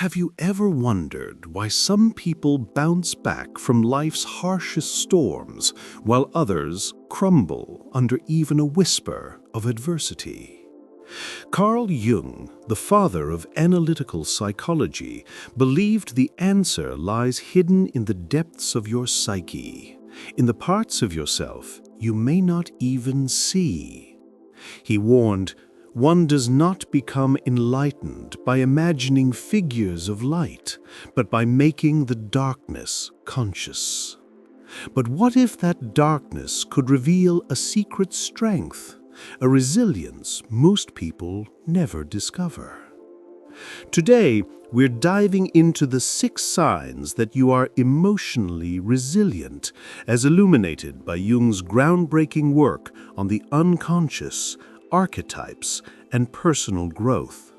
Have you ever wondered why some people bounce back from life's harshest storms while others crumble under even a whisper of adversity? Carl Jung, the father of analytical psychology, believed the answer lies hidden in the depths of your psyche, in the parts of yourself you may not even see. He warned, one does not become enlightened by imagining figures of light, but by making the darkness conscious. But what if that darkness could reveal a secret strength, a resilience most people never discover? Today, we're diving into the 6 signs that you are emotionally resilient, as illuminated by Jung's groundbreaking work on the unconscious, archetypes, and personal growth.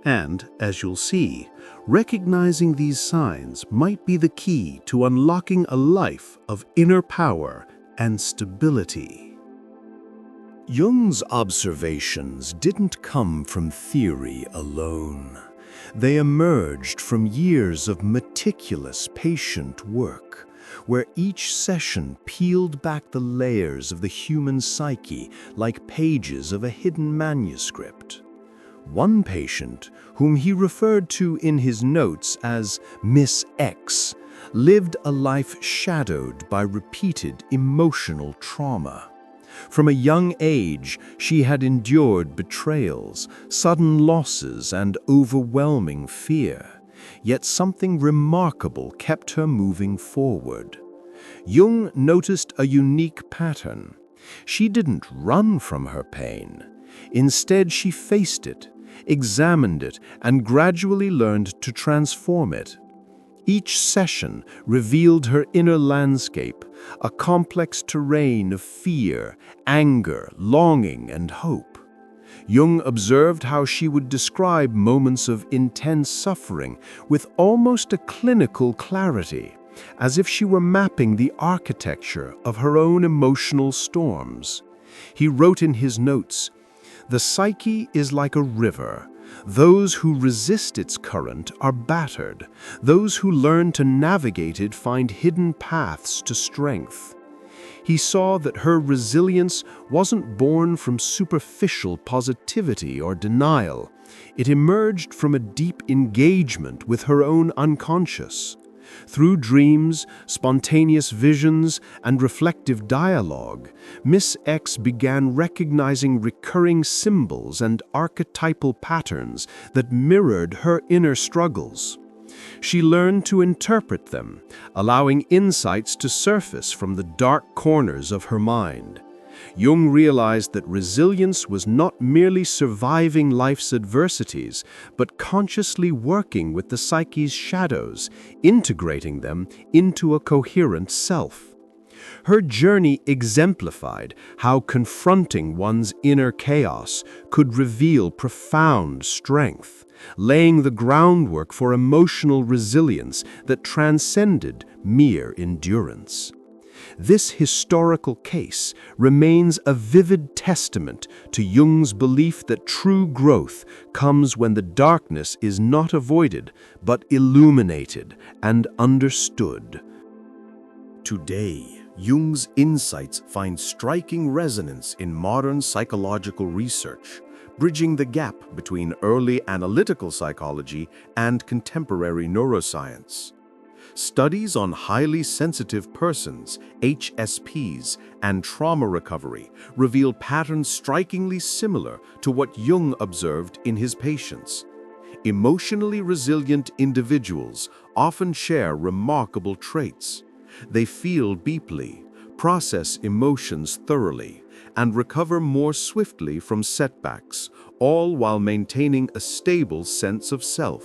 And, as you'll see, recognizing these signs might be the key to unlocking a life of inner power and stability. Jung's observations didn't come from theory alone. They emerged from years of meticulous, patient work, where each session peeled back the layers of the human psyche like pages of a hidden manuscript. One patient, whom he referred to in his notes as Miss X, lived a life shadowed by repeated emotional trauma. From a young age, she had endured betrayals, sudden losses, and overwhelming fear. Yet something remarkable kept her moving forward. Jung noticed a unique pattern. She didn't run from her pain. Instead, she faced it, examined it, and gradually learned to transform it. Each session revealed her inner landscape, a complex terrain of fear, anger, longing, and hope. Jung observed how she would describe moments of intense suffering with almost a clinical clarity, as if she were mapping the architecture of her own emotional storms. He wrote in his notes, "The psyche is like a river. Those who resist its current are battered. Those who learn to navigate it find hidden paths to strength." He saw that her resilience wasn't born from superficial positivity or denial. It emerged from a deep engagement with her own unconscious. Through dreams, spontaneous visions, and reflective dialogue, Miss X began recognizing recurring symbols and archetypal patterns that mirrored her inner struggles. She learned to interpret them, allowing insights to surface from the dark corners of her mind. Jung realized that resilience was not merely surviving life's adversities, but consciously working with the psyche's shadows, integrating them into a coherent self. Her journey exemplified how confronting one's inner chaos could reveal profound strength, laying the groundwork for emotional resilience that transcended mere endurance. This historical case remains a vivid testament to Jung's belief that true growth comes when the darkness is not avoided, but illuminated and understood. Today, Jung's insights find striking resonance in modern psychological research, bridging the gap between early analytical psychology and contemporary neuroscience. Studies on highly sensitive persons, HSPs, and trauma recovery reveal patterns strikingly similar to what Jung observed in his patients. Emotionally resilient individuals often share remarkable traits. They feel deeply, process emotions thoroughly, and recover more swiftly from setbacks, all while maintaining a stable sense of self.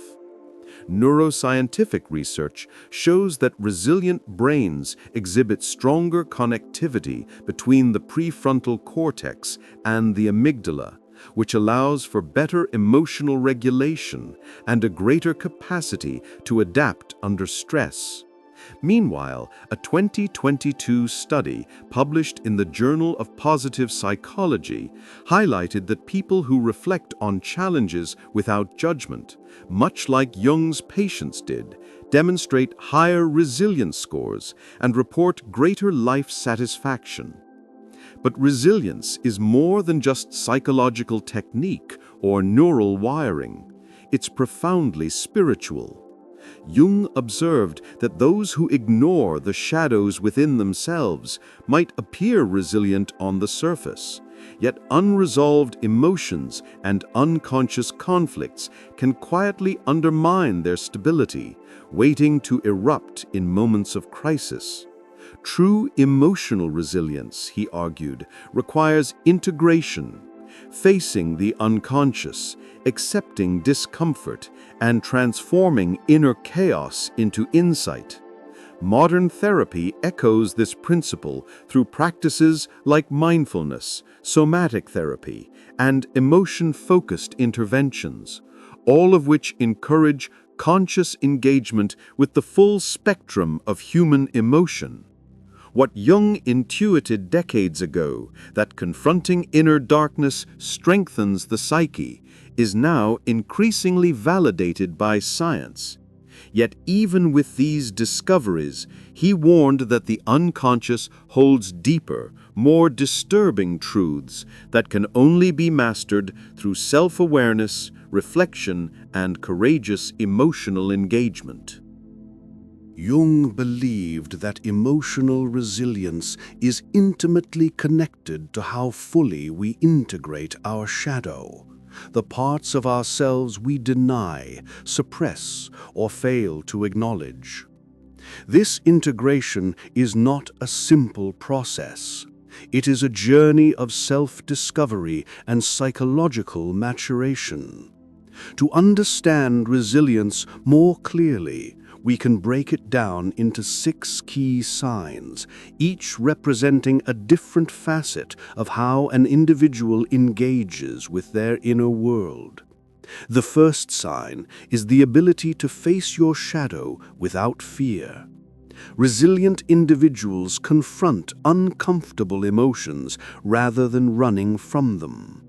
Neuroscientific research shows that resilient brains exhibit stronger connectivity between the prefrontal cortex and the amygdala, which allows for better emotional regulation and a greater capacity to adapt under stress. Meanwhile, a 2022 study published in the Journal of Positive Psychology highlighted that people who reflect on challenges without judgment, much like Jung's patients did, demonstrate higher resilience scores and report greater life satisfaction. But resilience is more than just psychological technique or neural wiring. It's profoundly spiritual. Jung observed that those who ignore the shadows within themselves might appear resilient on the surface, yet unresolved emotions and unconscious conflicts can quietly undermine their stability, waiting to erupt in moments of crisis. True emotional resilience, he argued, requires integration, facing the unconscious, accepting discomfort, and transforming inner chaos into insight. Modern therapy echoes this principle through practices like mindfulness, somatic therapy, and emotion-focused interventions, all of which encourage conscious engagement with the full spectrum of human emotion. What Jung intuited decades ago, that confronting inner darkness strengthens the psyche, is now increasingly validated by science. Yet even with these discoveries, he warned that the unconscious holds deeper, more disturbing truths that can only be mastered through self-awareness, reflection, and courageous emotional engagement. Jung believed that emotional resilience is intimately connected to how fully we integrate our shadow, the parts of ourselves we deny, suppress, or fail to acknowledge. This integration is not a simple process. It is a journey of self-discovery and psychological maturation. To understand resilience more clearly, we can break it down into 6 key signs, each representing a different facet of how an individual engages with their inner world. The first sign is the ability to face your shadow without fear. Resilient individuals confront uncomfortable emotions rather than running from them.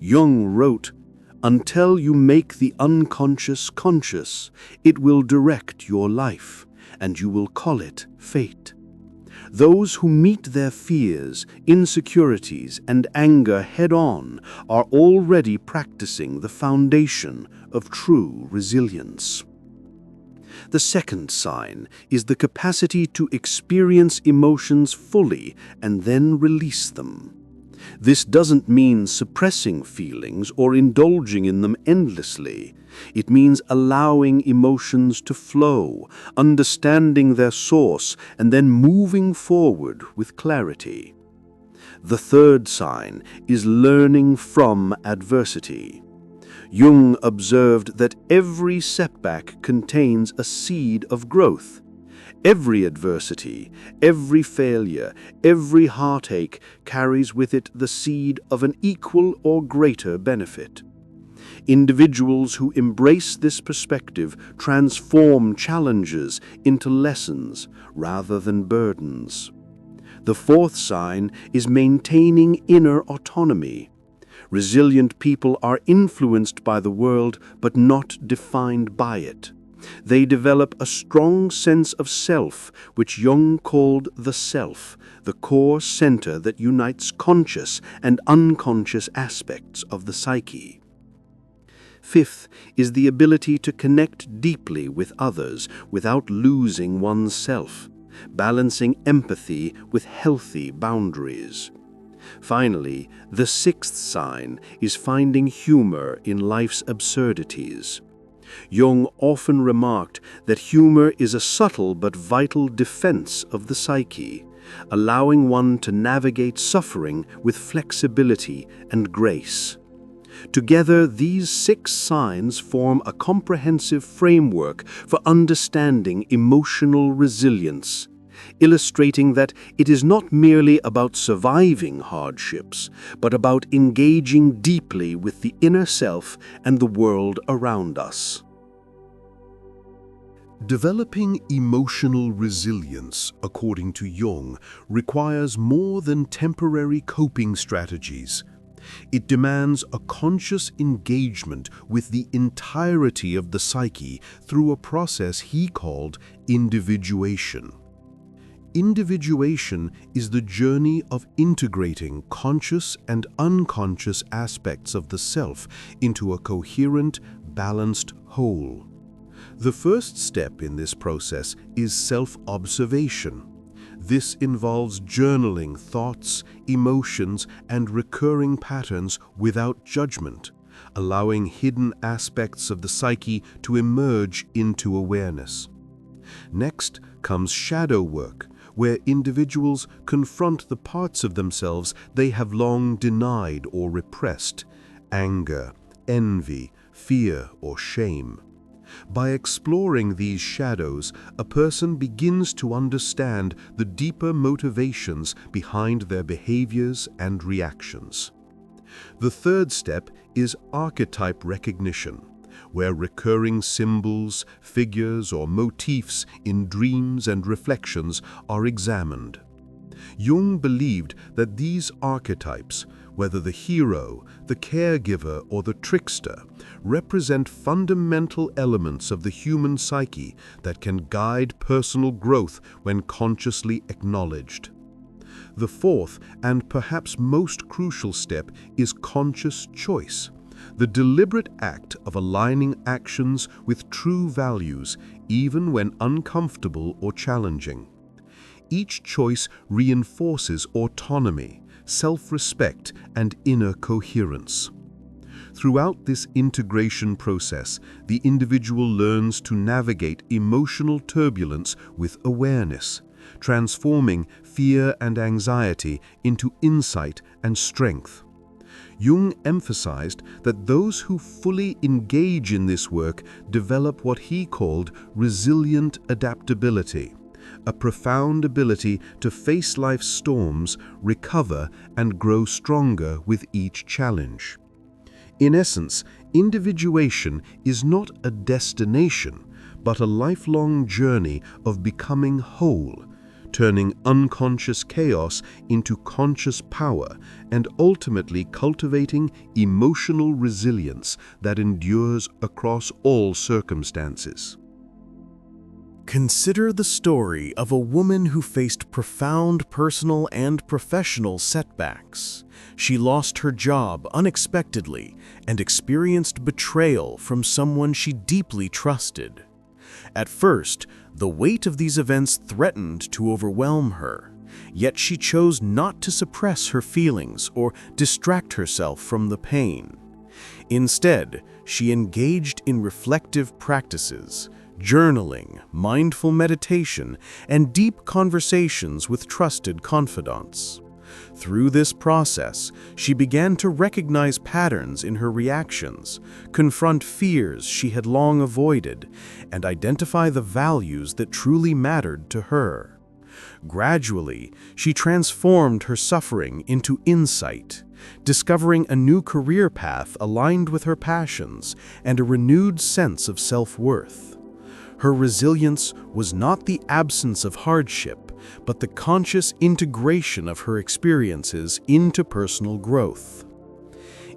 Jung wrote, "Until you make the unconscious conscious, it will direct your life, and you will call it fate." Those who meet their fears, insecurities, and anger head-on are already practicing the foundation of true resilience. The second sign is the capacity to experience emotions fully and then release them. This doesn't mean suppressing feelings or indulging in them endlessly. It means allowing emotions to flow, understanding their source, and then moving forward with clarity. The third sign is learning from adversity. Jung observed that every setback contains a seed of growth. Every adversity, every failure, every heartache carries with it the seed of an equal or greater benefit. Individuals who embrace this perspective transform challenges into lessons rather than burdens. The fourth sign is maintaining inner autonomy. Resilient people are influenced by the world but not defined by it. They develop a strong sense of self, which Jung called the self, the core center that unites conscious and unconscious aspects of the psyche. Fifth is the ability to connect deeply with others without losing oneself, balancing empathy with healthy boundaries. Finally, the sixth sign is finding humor in life's absurdities. Jung often remarked that humor is a subtle but vital defense of the psyche, allowing one to navigate suffering with flexibility and grace. Together, these 6 signs form a comprehensive framework for understanding emotional resilience, illustrating that it is not merely about surviving hardships, but about engaging deeply with the inner self and the world around us. Developing emotional resilience, according to Jung, requires more than temporary coping strategies. It demands a conscious engagement with the entirety of the psyche through a process he called individuation. Individuation is the journey of integrating conscious and unconscious aspects of the self into a coherent, balanced whole. The first step in this process is self-observation. This involves journaling thoughts, emotions, and recurring patterns without judgment, allowing hidden aspects of the psyche to emerge into awareness. Next comes shadow work, where individuals confront the parts of themselves they have long denied or repressed: anger, envy, fear, or shame. By exploring these shadows, a person begins to understand the deeper motivations behind their behaviors and reactions. The third step is archetype recognition, where recurring symbols, figures, or motifs in dreams and reflections are examined. Jung believed that these archetypes, whether the hero, the caregiver, or the trickster, represent fundamental elements of the human psyche that can guide personal growth when consciously acknowledged. The fourth and perhaps most crucial step is conscious choice, the deliberate act of aligning actions with true values, even when uncomfortable or challenging. Each choice reinforces autonomy, self-respect, and inner coherence. Throughout this integration process, the individual learns to navigate emotional turbulence with awareness, transforming fear and anxiety into insight and strength. Jung emphasized that those who fully engage in this work develop what he called resilient adaptability, a profound ability to face life's storms, recover, and grow stronger with each challenge. In essence, individuation is not a destination, but a lifelong journey of becoming whole, turning unconscious chaos into conscious power, and ultimately cultivating emotional resilience that endures across all circumstances. Consider the story of a woman who faced profound personal and professional setbacks. She lost her job unexpectedly and experienced betrayal from someone she deeply trusted. At first, the weight of these events threatened to overwhelm her, yet she chose not to suppress her feelings or distract herself from the pain. Instead, she engaged in reflective practices, journaling, mindful meditation, and deep conversations with trusted confidants. Through this process, she began to recognize patterns in her reactions, confront fears she had long avoided, and identify the values that truly mattered to her. Gradually, she transformed her suffering into insight, discovering a new career path aligned with her passions and a renewed sense of self-worth. Her resilience was not the absence of hardship, but the conscious integration of her experiences into personal growth.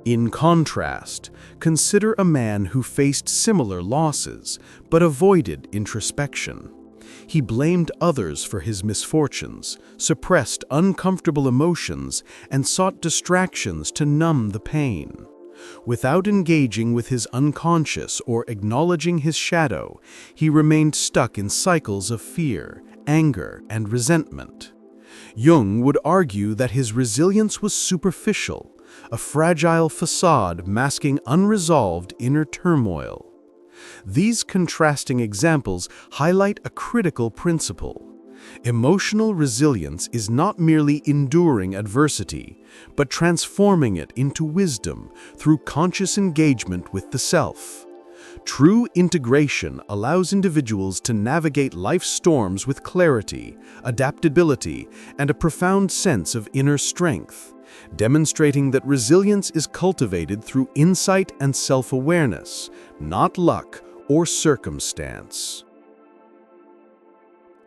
In contrast, consider a man who faced similar losses, but avoided introspection. He blamed others for his misfortunes, suppressed uncomfortable emotions, and sought distractions to numb the pain. Without engaging with his unconscious or acknowledging his shadow, he remained stuck in cycles of fear, anger, and resentment. Jung would argue that his resilience was superficial, a fragile facade masking unresolved inner turmoil. These contrasting examples highlight a critical principle. Emotional resilience is not merely enduring adversity, but transforming it into wisdom through conscious engagement with the self. True integration allows individuals to navigate life's storms with clarity, adaptability, and a profound sense of inner strength, demonstrating that resilience is cultivated through insight and self-awareness, not luck or circumstance.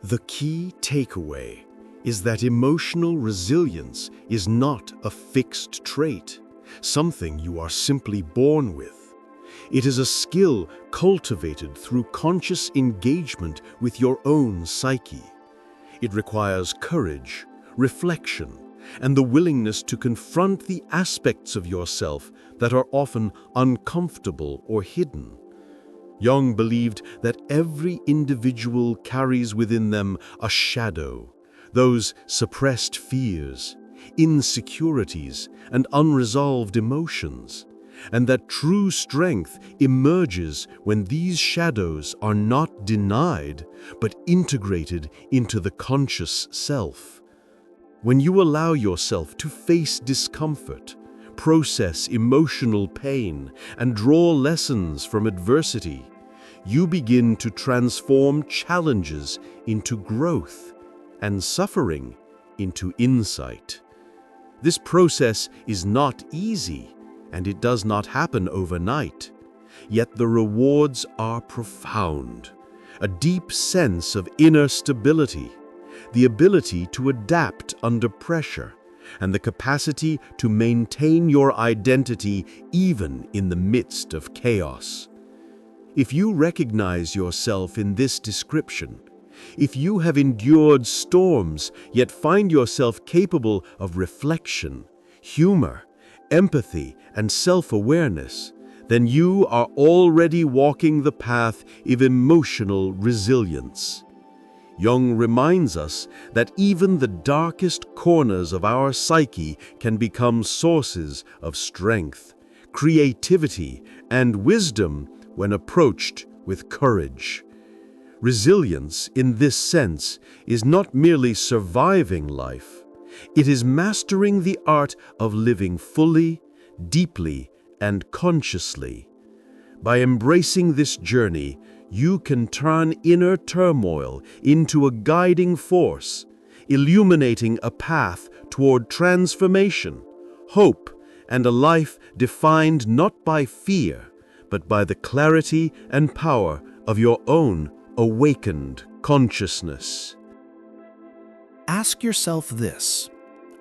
The key takeaway is that emotional resilience is not a fixed trait, something you are simply born with. It is a skill cultivated through conscious engagement with your own psyche. It requires courage, reflection, and the willingness to confront the aspects of yourself that are often uncomfortable or hidden. Jung believed that every individual carries within them a shadow, those suppressed fears, insecurities, and unresolved emotions, and that true strength emerges when these shadows are not denied but integrated into the conscious self. When you allow yourself to face discomfort, process emotional pain, and draw lessons from adversity, you begin to transform challenges into growth and suffering into insight. This process is not easy, and it does not happen overnight. Yet the rewards are profound. A deep sense of inner stability, the ability to adapt under pressure, and the capacity to maintain your identity even in the midst of chaos. If you recognize yourself in this description, if you have endured storms yet find yourself capable of reflection, humor, empathy, and self-awareness, then you are already walking the path of emotional resilience. Jung reminds us that even the darkest corners of our psyche can become sources of strength, creativity, and wisdom when approached with courage. Resilience, in this sense, is not merely surviving life. It is mastering the art of living fully, deeply, and consciously. By embracing this journey, you can turn inner turmoil into a guiding force, illuminating a path toward transformation, hope, and a life defined not by fear, but by the clarity and power of your own awakened consciousness. Ask yourself this: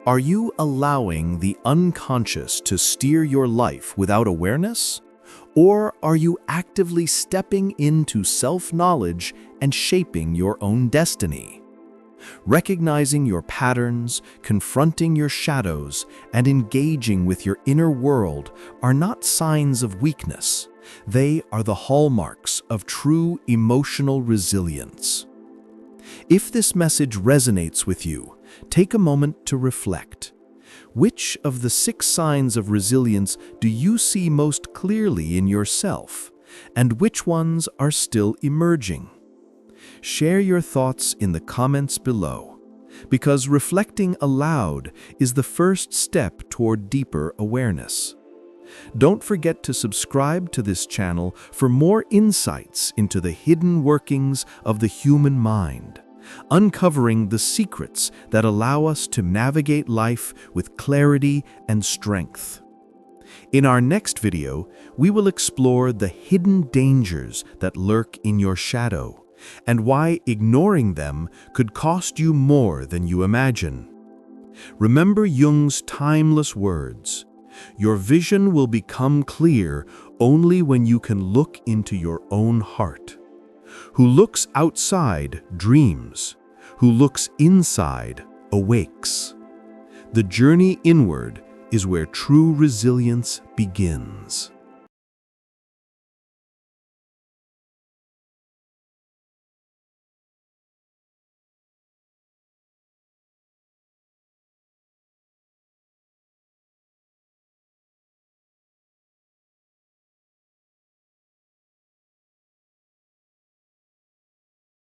are you allowing the unconscious to steer your life without awareness? Or are you actively stepping into self-knowledge and shaping your own destiny? Recognizing your patterns, confronting your shadows, and engaging with your inner world are not signs of weakness. They are the hallmarks of true emotional resilience. If this message resonates with you, take a moment to reflect. Which of the 6 signs of resilience do you see most clearly in yourself, and which ones are still emerging? Share your thoughts in the comments below, because reflecting aloud is the first step toward deeper awareness. Don't forget to subscribe to this channel for more insights into the hidden workings of the human mind, uncovering the secrets that allow us to navigate life with clarity and strength. In our next video, we will explore the hidden dangers that lurk in your shadow and why ignoring them could cost you more than you imagine. Remember Jung's timeless words: your vision will become clear only when you can look into your own heart. Who looks outside dreams, who looks inside awakes. The journey inward is where true resilience begins.